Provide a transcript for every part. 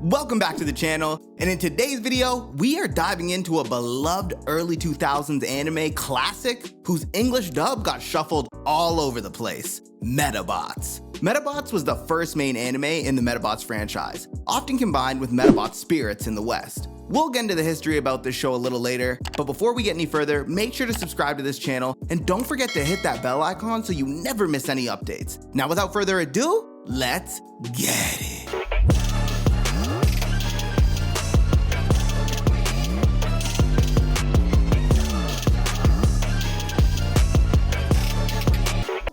Welcome back to the channel, and in today's video, we are diving into a beloved early 2000s anime classic whose English dub got shuffled all over the place, Medabots. Medabots was the first main anime in the Medabots franchise, often combined with Medabots spirits in the West. We'll get into the history about this show a little later, but before we get any further, make sure to subscribe to this channel and don't forget to hit that bell icon so you never miss any updates. Now without further ado, let's get it.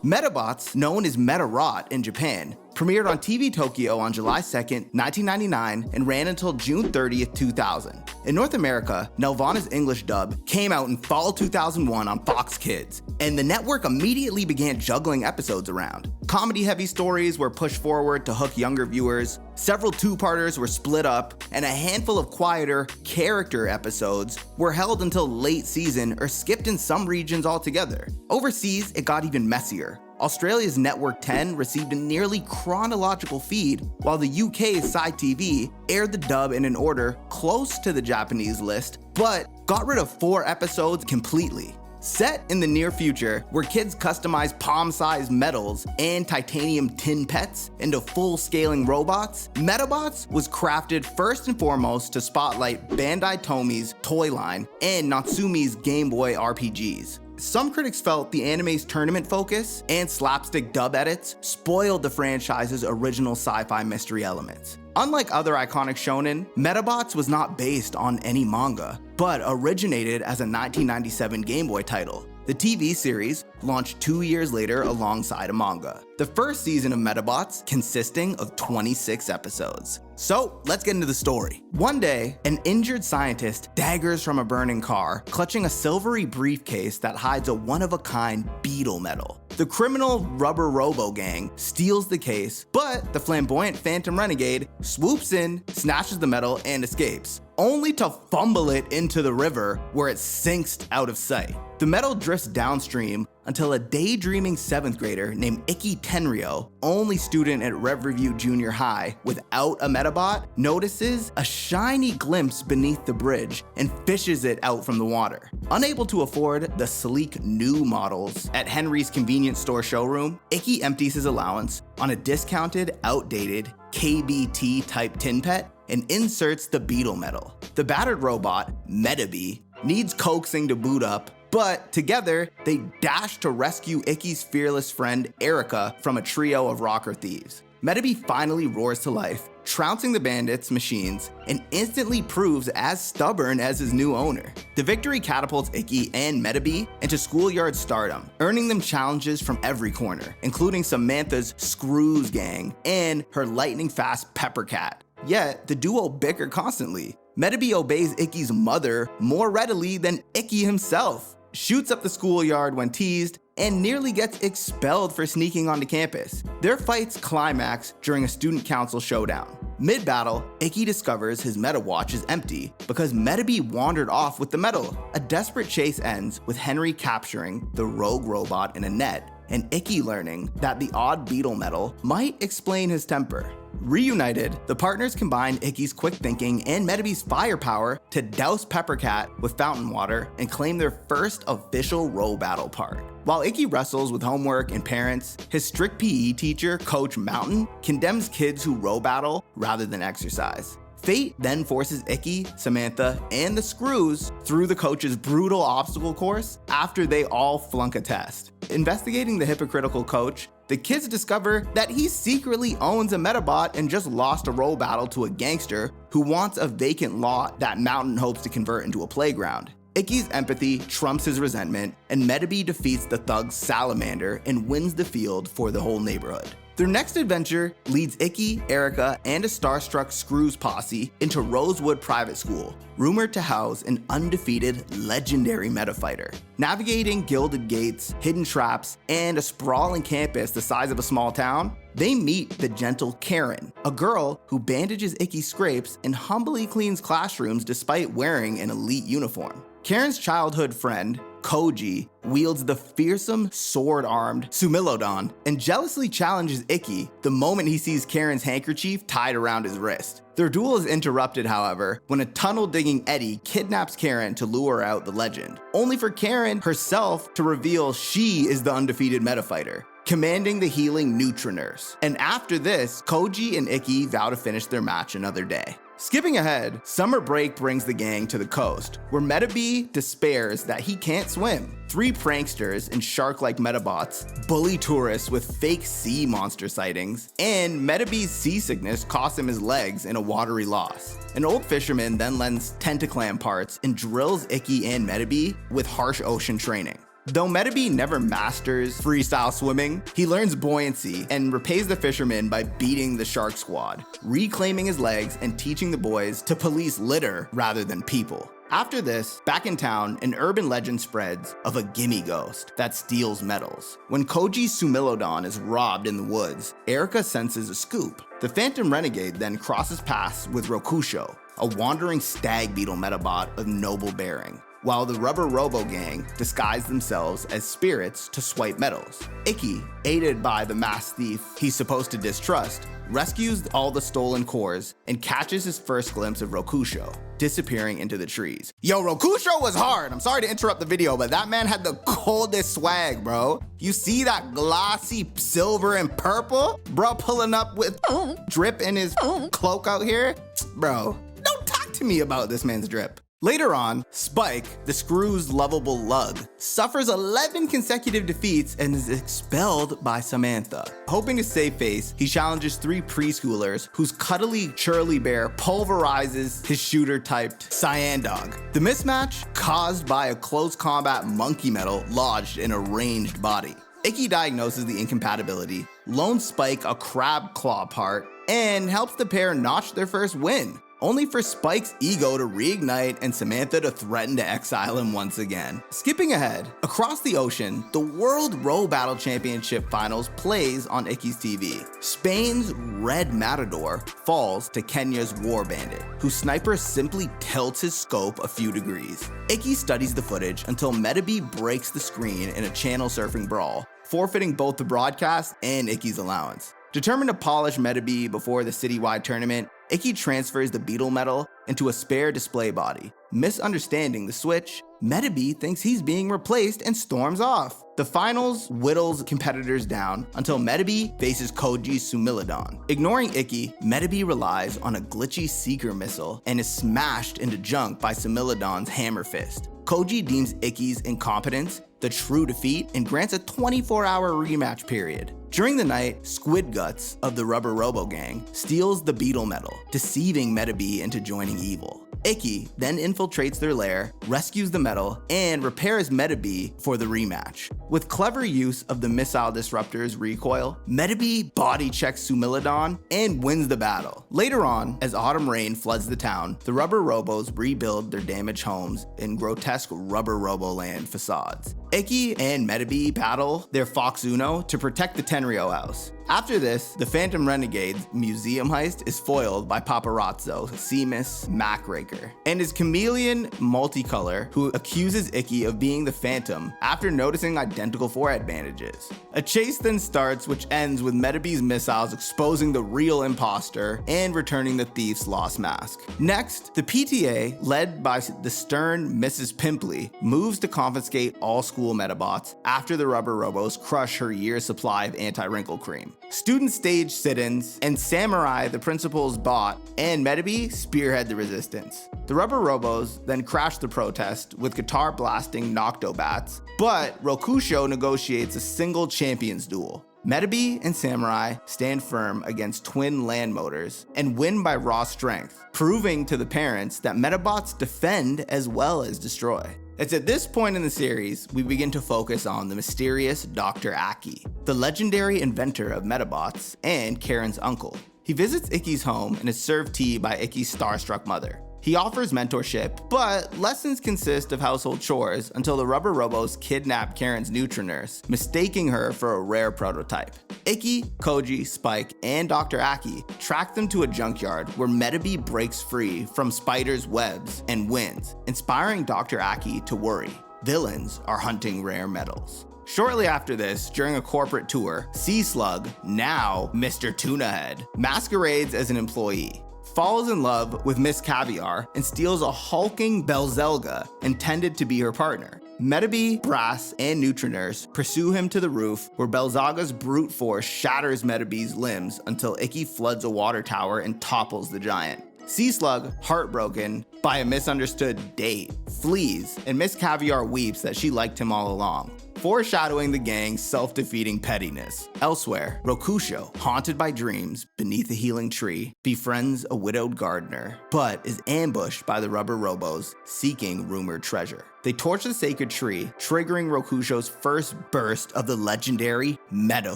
Medabots, known as Medarot in Japan, premiered on TV Tokyo on July 2nd, 1999 and ran until June 30th, 2000. In North America, Nelvana's English dub came out in fall 2001 on Fox Kids, and the network immediately began juggling episodes around. Comedy-heavy stories were pushed forward to hook younger viewers, several two-parters were split up, and a handful of quieter character episodes were held until late season or skipped in some regions altogether. Overseas, it got even messier. Australia's Network 10 received a nearly chronological feed, while the UK's Sci TV aired the dub in an order close to the Japanese list, but got rid of 4 episodes completely. Set in the near future, where kids customize palm-sized metals and titanium tin pets into full-scaling robots, Medabots was crafted first and foremost to spotlight Bandai Tomi's toy line and Natsume's Game Boy RPGs. Some critics felt the anime's tournament focus and slapstick dub edits spoiled the franchise's original sci-fi mystery elements. Unlike other iconic shonen, Medabots was not based on any manga, but originated as a 1997 Game Boy title. The TV series launched 2 years later alongside a manga. The first season of Medabots consisting of 26 episodes. So let's get into the story. One day, an injured scientist daggers from a burning car, clutching a silvery briefcase that hides a one-of-a-kind beetle medal. The criminal Rubber Robo gang steals the case, but the flamboyant Phantom Renegade swoops in, snatches the medal, and escapes, only to fumble it into the river where it sinks out of sight. The medal drifts downstream until a daydreaming 7th grader named Icky Tenryo, only student at Rev Review Junior High without a Medabot, notices a shiny glimpse beneath the bridge and fishes it out from the water. Unable to afford the sleek new models at Henry's convenience store showroom, Icky empties his allowance on a discounted, outdated KBT type tin pet and inserts the beetle medal. The battered robot, Metabee, needs coaxing to boot up, but together, they dash to rescue Icky's fearless friend Erica from a trio of rocker thieves. Metabee finally roars to life, trouncing the bandits' machines, and instantly proves as stubborn as his new owner. The victory catapults Icky and Metabee into schoolyard stardom, earning them challenges from every corner, including Samantha's Screws gang and her lightning-fast Pepper Cat. Yet, the duo bicker constantly. Metabee obeys Icky's mother more readily than Icky himself, shoots up the schoolyard when teased, and nearly gets expelled for sneaking onto campus. Their fights climax during a student council showdown. Mid-battle, Icky discovers his meta watch is empty because Metabee wandered off with the medal. A desperate chase ends with Henry capturing the rogue robot in a net, and Icky learning that the odd beetle medal might explain his temper. Reunited, the partners combine Icky's quick thinking and Metabee's firepower to douse Peppercat with fountain water and claim their first official row battle part. While Icky wrestles with homework and parents, his strict PE teacher, Coach Mountain, condemns kids who row battle rather than exercise. Fate then forces Icky, Samantha, and the Screws through the coach's brutal obstacle course after they all flunk a test. Investigating the hypocritical coach, the kids discover that he secretly owns a Medabot and just lost a row battle to a gangster who wants a vacant lot that Mountain hopes to convert into a playground. Icky's empathy trumps his resentment, and Metabee defeats the thug Salamander and wins the field for the whole neighborhood. Their next adventure leads Icky, Erica, and a starstruck Screws posse into Rosewood Private School, rumored to house an undefeated, legendary metafighter. Navigating gilded gates, hidden traps, and a sprawling campus the size of a small town, they meet the gentle Karen, a girl who bandages Icky's scrapes and humbly cleans classrooms despite wearing an elite uniform. Karen's childhood friend, Koji wields the fearsome sword-armed Sumilodon and jealously challenges Icky the moment he sees Karen's handkerchief tied around his wrist. Their duel is interrupted, however, when a tunnel-digging Eddie kidnaps Karen to lure out the legend, only for Karen herself to reveal she is the undefeated metafighter, commanding the healing Nutrinurse. And after this, Koji and Icky vow to finish their match another day. Skipping ahead, summer break brings the gang to the coast, where Metabee despairs that he can't swim. 3 pranksters in shark-like Medabots bully tourists with fake sea monster sightings, and Metabee's seasickness costs him his legs in a watery loss. An old fisherman then lends tentaclam parts and drills Icky and Metabee with harsh ocean training. Though Metabee never masters freestyle swimming, he learns buoyancy and repays the fisherman by beating the shark squad, reclaiming his legs and teaching the boys to police litter rather than people. After this, back in town, an urban legend spreads of a gimme ghost that steals metals. When Koji's Sumilodon is robbed in the woods, Erica senses a scoop. The Phantom Renegade then crosses paths with Rokusho, a wandering stag beetle Metabot of noble bearing, while the Rubber Robo gang disguise themselves as spirits to swipe metals. Icky, aided by the masked thief he's supposed to distrust, rescues all the stolen cores and catches his first glimpse of Rokusho, disappearing into the trees. Yo, Rokusho was hard. I'm sorry to interrupt the video, but that man had the coldest swag, bro. You see that glossy silver and purple? Bro pulling up with drip in his cloak out here? Bro, don't talk to me about this man's drip. Later on, Spike, the Screw's lovable lug, suffers 11 consecutive defeats and is expelled by Samantha. Hoping to save face, he challenges 3 preschoolers whose cuddly Churly Bear pulverizes his shooter-typed Cyan Dog. The mismatch caused by a close combat monkey metal lodged in a ranged body. Icky diagnoses the incompatibility, loans Spike a crab claw part, and helps the pair notch their first win, only for Spike's ego to reignite and Samantha to threaten to exile him once again. Skipping ahead, across the ocean, the World Row Battle Championship Finals plays on Icky's TV. Spain's Red Matador falls to Kenya's War Bandit, whose sniper simply tilts his scope a few degrees. Icky studies the footage until Metabee breaks the screen in a channel surfing brawl, forfeiting both the broadcast and Icky's allowance. Determined to polish Metabee before the Citywide tournament, Icky transfers the beetle metal into a spare display body. Misunderstanding the switch, Metabee thinks he's being replaced and storms off. The finals whittles competitors down until Metabee faces Koji's Sumilodon. Ignoring Icky, Metabee relies on a glitchy seeker missile and is smashed into junk by Sumilodon's hammer fist. Koji deems Icky's incompetence the true defeat and grants a 24-hour rematch period. During the night, Squid Guts of the Rubber Robo gang steals the beetle metal, deceiving Metabee into joining evil. Icky then infiltrates their lair, rescues the metal, and repairs Metabee for the rematch. With clever use of the missile disruptor's recoil, Metabee body checks Sumilodon and wins the battle. Later on, as autumn rain floods the town, the Rubber Robos rebuild their damaged homes in grotesque Rubber Roboland facades. Icky and Metabee battle their Fox Uno to protect the Tenryo house. After this, the Phantom Renegade's museum heist is foiled by Paparazzo, Seamus Macraker, and his chameleon Multicolor, who accuses Icky of being the Phantom after noticing identical forehead bandages. A chase then starts, which ends with Metabee's missiles exposing the real imposter and returning the thief's lost mask. Next, the PTA, led by the stern Mrs. Pimpley, moves to confiscate all school Metabots after the Rubber Robos crush her year's supply of anti-wrinkle cream. Students stage sit-ins, and Samurai, the principal's bot, and Metabee spearhead the resistance. The Rubber Robos then crash the protest with guitar blasting Noctobats, but Rokusho negotiates a single champions duel. Metabee and Samurai stand firm against twin land motors and win by raw strength, proving to the parents that Metabots defend as well as destroy. It's at this point in the series we begin to focus on the mysterious Dr. Icky, the legendary inventor of Metabots and Karen's uncle. He visits Icky's home and is served tea by Icky's starstruck mother. He offers mentorship, but lessons consist of household chores until the Rubber Robos kidnap Karen's Nutrinurse, mistaking her for a rare prototype. Icky, Koji, Spike, and Dr. Icky track them to a junkyard where Metabee breaks free from Spider's webs and wins, inspiring Dr. Icky to worry. villains are hunting rare metals. Shortly after this, during a corporate tour, Sea Slug, now Mr. Tuna Head, masquerades as an employee, falls in love with Miss Caviar, and steals a hulking Belzelga intended to be her partner. Metabee, Brass, and Neutronurse pursue him to the roof, where Belzaga's brute force shatters Metabee's limbs until Icky floods a water tower and topples the giant. Sea Slug, heartbroken by a misunderstood date, flees, and Miss Caviar weeps that she liked him all along, foreshadowing the gang's self-defeating pettiness. Elsewhere, Rokusho, haunted by dreams beneath a healing tree, befriends a widowed gardener, but is ambushed by the Rubber Robos seeking rumored treasure. They torch the sacred tree, triggering Rokusho's first burst of the legendary Meta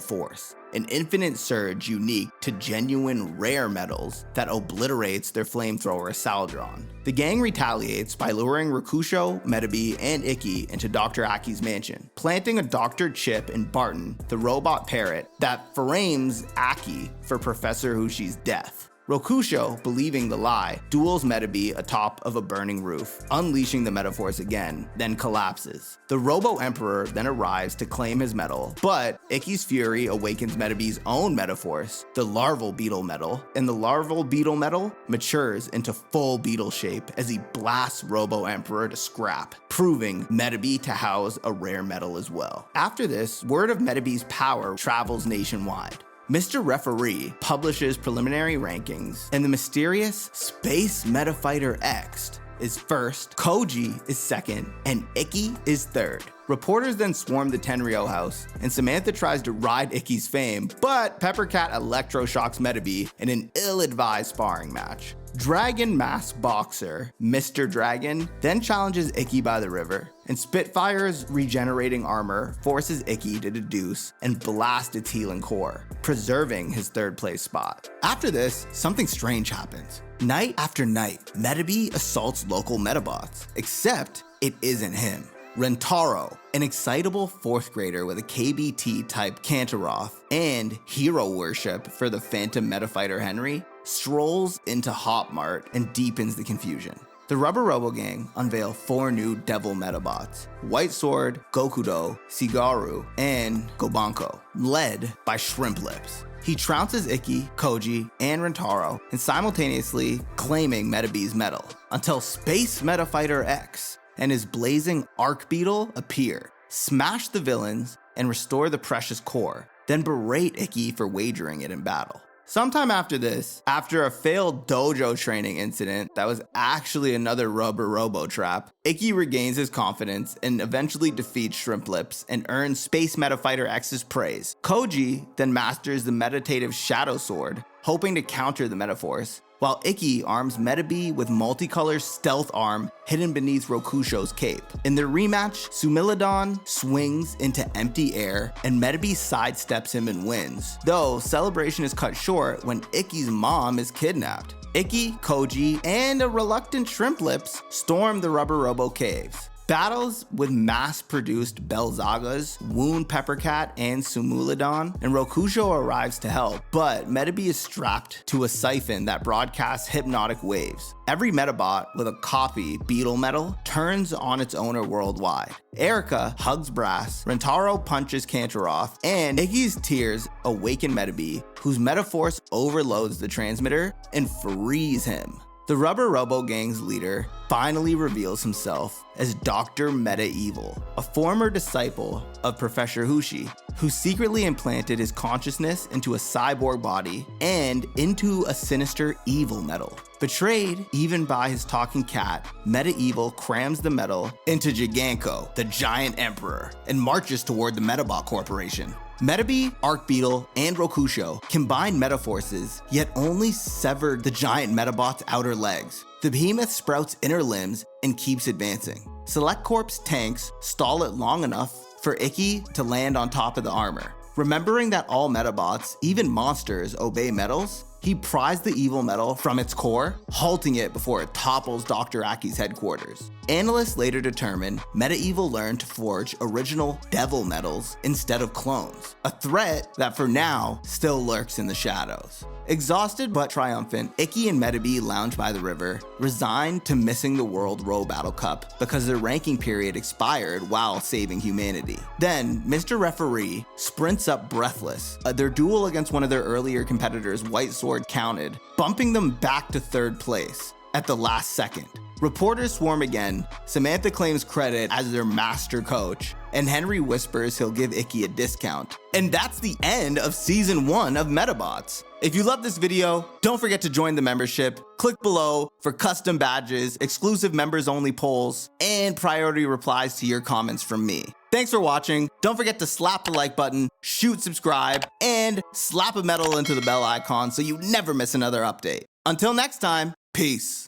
Force, an infinite surge unique to genuine rare metals that obliterates their flamethrower Saldron. The gang retaliates by luring Rokusho, Metabee, and Icky into Dr. Aki's mansion, planting a doctored chip in Barton, the robot parrot, that frames Aki for Professor Hushi's death. Rokusho, believing the lie, duels Metabee atop of a burning roof, unleashing the Metaforce again, then collapses. The Robo Emperor then arrives to claim his metal, but Icky's fury awakens Metabee's own Metaforce, the Larval Beetle Metal, and the Larval Beetle Metal matures into full beetle shape as he blasts Robo Emperor to scrap, proving Metabee to house a rare metal as well. After this, word of Metabee's power travels nationwide. Mr. Referee publishes preliminary rankings, and the mysterious Space Metafighter X is first, Koji is second, and Icky is third. Reporters then swarm the Tenryo house, and Samantha tries to ride Icky's fame, but Peppercat electroshocks Metabee in an ill-advised sparring match. Dragon Mask Boxer, Mr. Dragon, then challenges Icky by the river, and Spitfire's regenerating armor forces Icky to deduce and blast its healing core, preserving his third place spot. After this, something strange happens. Night after night, Metabee assaults local Metabots, except it isn't him. Rentaro, an excitable 4th grader with a KBT-type Kantaroth and hero worship for the Phantom Metafighter Henry, strolls into Hopmart and deepens the confusion. The Rubber Robo Gang unveil 4 new Devil Metabots: White Sword, Gokudo, Sigaru, and Gobanko, led by Shrimp Lips. He trounces Icky, Koji, and Rentaro, and simultaneously claiming Metabee's metal, until Space Metafighter X and his blazing Arc Beetle appear, smash the villains, and restore the precious core, then berate Icky for wagering it in battle. Sometime after this, after a failed dojo training incident that was actually another Rubber Robo trap, Icky regains his confidence and eventually defeats Shrimp Lips and earns Space Metafighter X's praise. Koji then masters the meditative Shadow Sword, hoping to counter the Metaforce, while Icky arms Metabee with multicolored stealth arm hidden beneath Rokusho's cape. In their rematch, Sumilodon swings into empty air and Metabee sidesteps him and wins, though celebration is cut short when Icky's mom is kidnapped. Icky, Koji, and a reluctant Shrimp Lips storm the Rubber Robo caves. Battles with mass-produced Belzagas wound Peppercat and Sumilodon, and Rokusho arrives to help, but Metabee is strapped to a siphon that broadcasts hypnotic waves. Every Metabot with a copy Beetle Metal turns on its owner worldwide. Erica hugs Brass, Rentaro punches Kantaroth, and Icky's tears awaken Metabee, whose Metaforce overloads the transmitter and frees him. The Rubber Robo Gang's leader finally reveals himself as Dr. Meta-Evil, a former disciple of Professor Hushi, who secretly implanted his consciousness into a cyborg body and into a sinister evil metal. Betrayed even by his talking cat, Meta-Evil crams the metal into Giganko, the giant emperor, and marches toward the Metabot Corporation. Metabee, Arc Beetle, and Rokusho combined Metaforces, yet only severed the giant Metabot's outer legs. The behemoth sprouts inner limbs and keeps advancing. Select Corp's tanks stall it long enough for Icky to land on top of the armor. Remembering that all Metabots, even monsters, obey metals, he pries the evil metal from its core, halting it before it topples Dr. Aki's headquarters. Analysts later determined Meta-Evil learned to forge original devil metals instead of clones, a threat that for now still lurks in the shadows. Exhausted but triumphant, Icky and Metabee lounge by the river, resigned to missing the World Row Battle Cup because their ranking period expired while saving humanity. Then, Mr. Referee sprints up breathless. Their duel against one of their earlier competitors, White Sword, counted, bumping them back to 3rd place at the last second. Reporters swarm again, Samantha claims credit as their master coach, and Henry whispers he'll give Icky a discount. And that's the end of Season 1 of Medabots. If you love this video, don't forget to join the membership. Click below for custom badges, exclusive members-only polls, and priority replies to your comments from me. Thanks for watching. Don't forget to slap the like button, shoot subscribe, and slap a medal into the bell icon so you never miss another update. Until next time, peace.